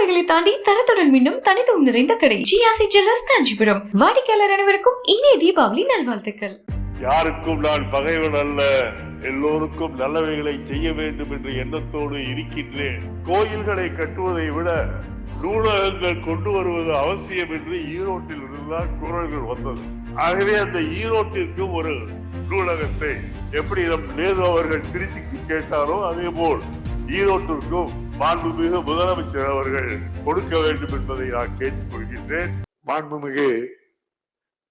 தலைமுறைகளை தாண்டி தரத்துடன் மீண்டும் தனித்துவம் நிறைந்த கடை ஜிஆர்சி ஜுவல்லர்ஸ் காஞ்சிபுரம். வாடிக்கையாளர் அனைவருக்கும் இனிய தீபாவளி நல்வாழ்த்துக்கள். யாருக்கும் நான் பகைவன் அல்ல, எல்லோருக்கும் நல்லவைகளை செய்ய வேண்டும் என்ற எண்ணத்தோடு இருக்கின்றேன். கோயில்களை கட்டுவதை விட நூலகங்கள் கொண்டு வருவது அவசியம் என்று ஈரோட்டில் இருந்தால் குரல்கள் வந்தது. ஆகவே அந்த ஈரோட்டிற்கு ஒரு நூலகத்தை எப்படி நம் நேரு அவர்கள் திருச்சிக்கு கேட்டாரோ அதே போல் ஈரோட்டிற்கும் மாண்புமிகு முதலமைச்சர் அவர்கள் கொடுக்க வேண்டும் என்பதை நான் கேட்டுக் கொள்கின்றேன். மாண்புமிகு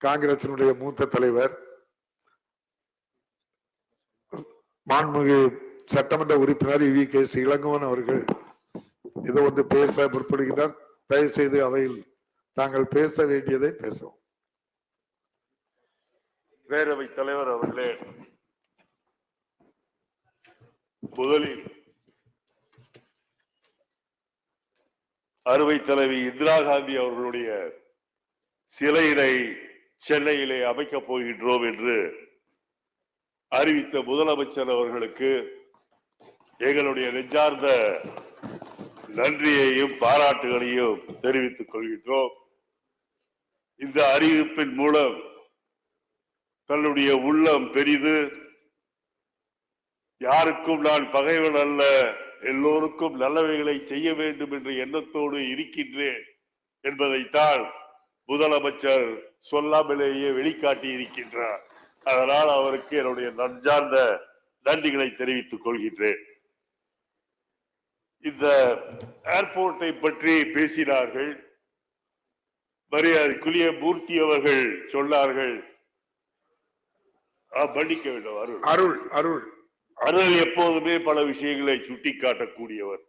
காங்கிரசினுடைய மூத்த தலைவர் மாண்புமிகு சட்டமன்ற உறுப்பினர் EVK இளங்கோவன் அவர்கள் ஏதோ ஒன்று பேச முற்படுகிறார். தயவு செய்து அவையில் தாங்கள் பேச வேண்டியதை பேசவும். பேரவை தலைவர் அவர்களே, முதலில் அறுவை தலைவி இந்திரா காந்தி அவர்களுடைய சிலையினை சென்னையிலே அமைக்கப் போகின்றோம் என்று அறிவித்த முதலமைச்சர் அவர்களுக்கு எங்களுடைய நெஞ்சார்ந்த நன்றியையும் பாராட்டுகளையும் தெரிவித்துக் கொள்கின்றோம். இந்த அறிவிப்பின் மூலம் தன்னுடைய உள்ளம் பெரிது, யாருக்கும் நான் பகைவன் அல்ல, எல்லோருக்கும் நல்லவைகளை செய்ய வேண்டும் என்ற எண்ணத்தோடு இருக்கின்றேன் என்பதைத்தான் முதலமைச்சர் சொல்லாமலேயே வெளிக்காட்டி இருக்கின்றார். அதனால் அவருக்கு என்னுடைய நன்றார்ந்த நன்றிகளை தெரிவித்துக் கொள்கின்றேன். இந்த ஏர்போர்ட்டை பற்றி பேசினார்கள். மரியாதைக்குரிய மூர்த்தி அவர்கள் சொன்னார்கள், மன்னிக்க வேண்டும் அருள் அருள் அருள் அருள் எப்போதுமே பல விஷயங்களை சுட்டி காட்டக்கூடியவர்.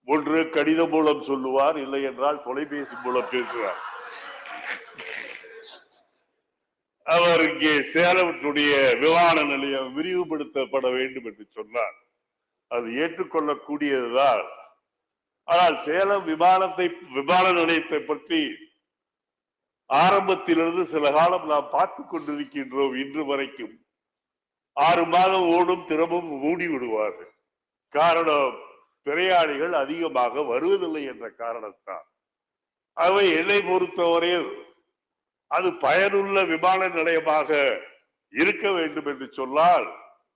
ஒன்று கடிதம் மூலம் சொல்லுவார், இல்லை என்றால் தொலைபேசி மூலம் பேசுவார். அவர் இங்கே சேலத்தினுடைய விமான நிலையம் விரிவுபடுத்தப்பட வேண்டும் என்று சொன்னார். அது ஏற்றுக்கொள்ளக்கூடியதுதான். ஆனால் சேலம் விமான நிலையத்தை பற்றி ஆரம்பத்திலிருந்து சில காலம் நாம் பார்த்து கொண்டிருக்கின்றோம். இன்று வரைக்கும் 6 மாதம் ஓடும் திறமும் மூடி விடுவார்கள். காரணம், பிரயாணிகள் அதிகமாக வருவதில்லை என்ற காரணத்தான். அவை என்னை பொறுத்தவரையில் அது பயனுள்ள விமான நிலையமாக இருக்க வேண்டும் என்று சொன்னால்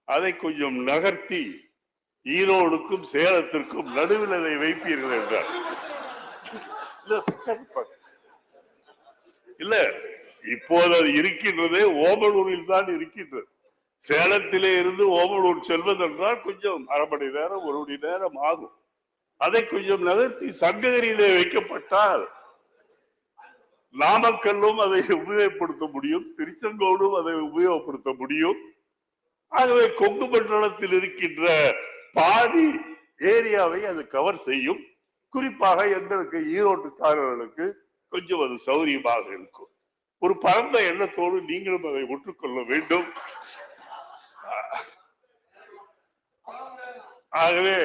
அதை கொஞ்சம் நகர்த்தி ஈரோடுக்கும் சேலத்திற்கும் நடுவில் அதை வைப்பீர்கள் என்றார். இல்ல, இப்போது அது இருக்கின்றதே ஓமலூரில் தான் இருக்கின்றது. சேலத்திலே இருந்து ஓமலூர் செல்வதென்றால் கொஞ்சம் 1/2 மணி நேரம் 1 மணி நேரம் ஆகும். அதை கொஞ்சம் நகர்த்தி சங்ககிரியிலே வைக்கப்பட்டால் நாமக்கல்லும் அதை உபயோகப்படுத்த முடியும், திருச்செங்கோடும் அதை உபயோகப்படுத்த முடியும். ஆகவே கொங்கு மண்டலத்தில் இருக்கின்ற பாதி ஏரியாவை அது கவர் செய்யும். குறிப்பாக எங்களுக்கு ஈரோட்டுக்காரர்களுக்கு கொஞ்சம் அது சௌரியமாக இருக்கும். ஒரு பரந்த எண்ணத்தோடு நீங்களும் அதை ஒற்றுக்கொள்ள வேண்டும். ஆகவே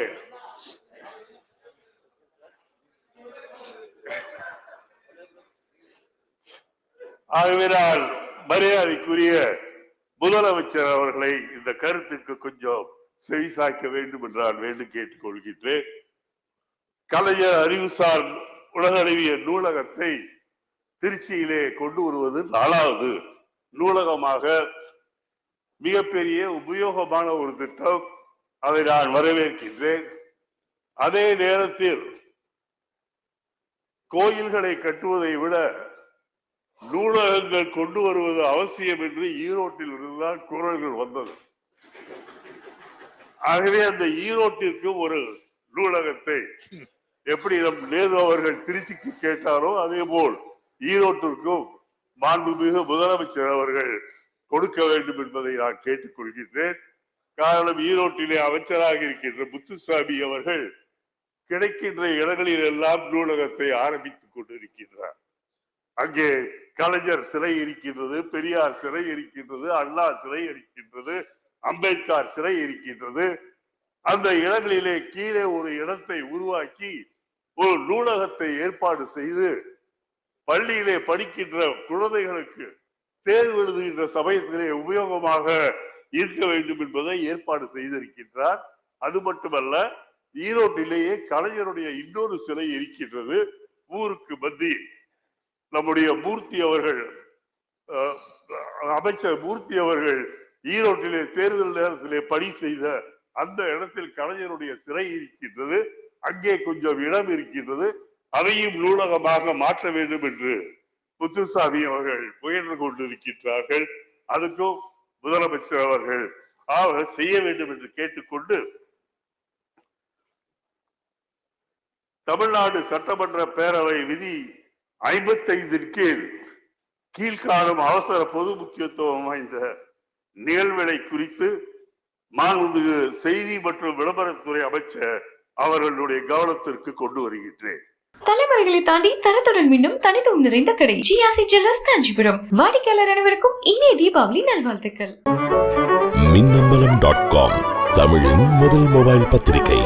நான் மரியாதைக்குரிய முதலமைச்சர் அவர்களை இந்த கருத்துக்கு கொஞ்சம் செவிசாய்க்க வேண்டும் என்று நான் வேண்டும் கேட்டுக் கொள்கின்றேன். கலைஞர் அறிவுசார் உலகளவிய நூலகத்தை திருச்சியிலே கொண்டு வருவது 4வது நூலகமாக மிகப்பெரிய உபயோகமான ஒரு திட்டம். அதை நான் வரவேற்கின்றேன். அதே நேரத்தில் கோயில்களை கட்டுவதை விட நூலகங்கள் கொண்டு வருவது அவசியம் என்று ஈரோட்டில் இருந்தால் குரல்கள் வந்தது. ஆகவே அந்த ஈரோட்டிற்கு ஒரு நூலகத்தை எப்படி நம் நேரு அவர்கள் திருச்சிக்கு கேட்டாரோ அதே போல் ஈரோட்டிற்கும் மாண்புமிகு முதலமைச்சர் அவர்கள் கொடுக்க வேண்டும் என்பதை நான் கேட்டுக் கொள்கின்றேன். காரணம், ஈரோட்டிலே அமைச்சராக இருக்கின்ற முத்துசாமி அவர்கள் கிடைக்கின்ற இடங்களில் எல்லாம் நூலகத்தை ஆரம்பித்துக் கொண்டிருக்கின்றார். அங்கே கலைஞர் சிலை இருக்கின்றது, பெரியார் சிலை இருக்கின்றது, அண்ணா சிலை இருக்கின்றது, அம்பேத்கர் சிலை இருக்கின்றது. அந்த இடங்களிலே கீழே ஒரு இடத்தை உருவாக்கி ஒரு நூலகத்தை ஏற்பாடு செய்து பள்ளியிலே படிக்கின்ற குழந்தைகளுக்கு தேர்வு எழுதுகின்ற சமயத்திலே உபயோகமாக இருக்க வேண்டும் என்பதை ஏற்பாடு செய்திருக்கின்றார். அது மட்டுமல்ல, ஈரோட்டிலேயே கலைஞருடைய இன்னொரு சிலை இருக்கின்றது ஊருக்கு மத்தியில். நம்முடைய மூர்த்தி அவர்கள் அமைச்சர் மூர்த்தி அவர்கள் ஈரோட்டிலே தேர்தல் நேரத்திலே பணி செய்த அந்த இடத்தில் கலைஞருடைய சிலை இருக்கின்றது. அங்கே கொஞ்சம் இடம் இருக்கின்றது. அதையும் நூலகமாக மாற்ற வேண்டும் என்று முத்துசாமி அவர்கள் முயன்று கொண்டிருக்கின்றார்கள். அதுக்கும் முதலமைச்சர் அவர்கள் செய்ய வேண்டும் என்று கேட்டுக்கொண்டு, தமிழ்நாடு சட்டமன்ற பேரவை விதி 55 கீழ்காணும் அவசர பொது முக்கியத்துவம் வாய்ந்த நிகழ்வுகளை குறித்து மாண்புமிகு செய்தி மற்றும் விளம்பரத்துறை அமைச்சர் அவர்களுடைய கவனத்திற்கு கொண்டு வருகின்றேன். தலைமுறைகளை தாண்டி தரத்துடன் மீண்டும் தனித்துவம் நிறைந்த கடை ஜிஆர்சி ஜுவல்லர்ஸ் காஞ்சிபுரம். வாடிக்கையாளர் அனைவருக்கும் இனிய தீபாவளி நல்வாழ்த்துக்கள். மின்னம்பலம்.com தமிழின் முதல் மொபைல் பத்திரிகை.